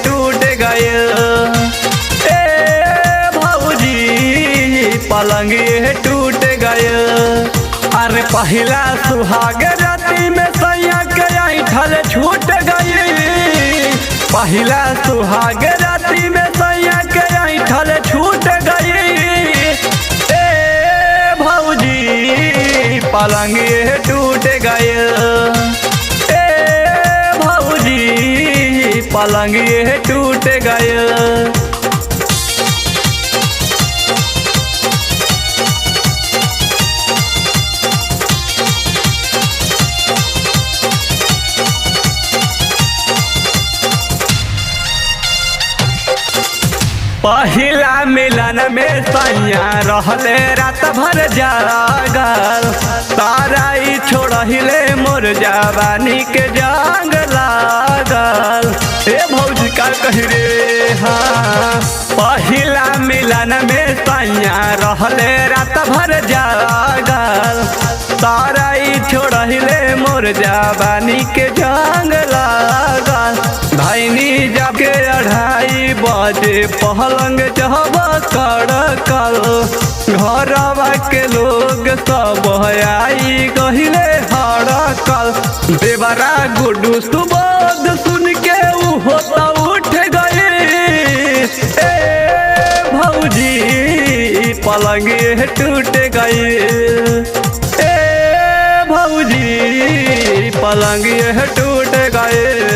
टूट गए। ए भौजी पलंग टूट गए। अरे पहला सुहाग राती में सैया के ऐठल छूट गई। पहला सुहाग राती में सैया के ऐठल छूट गई। ए भौजी पलंग टूट गए। ए भौजी पलंग टूट गए। पहिला मिलन में सैया रहले रात भर जागल। तारा छोड़ले मोर जवानी के जंग लागल। ए भौजी का कही रे। हाँ पहिला मिलन में सैया रहले रात भर जागल। तारा छोड़ले मोर जवानी के जंग लागल। भैनी जाके 2:30 बजे पलंग जब कड़कल। घरवा के लोग सब आई गहिले हड़कल। देवरा गुड्डू सुबोध सुन के उहो तो उठ गए। ए भौजी पलंग टूट गए। ए भौजी पलंग टूट गए।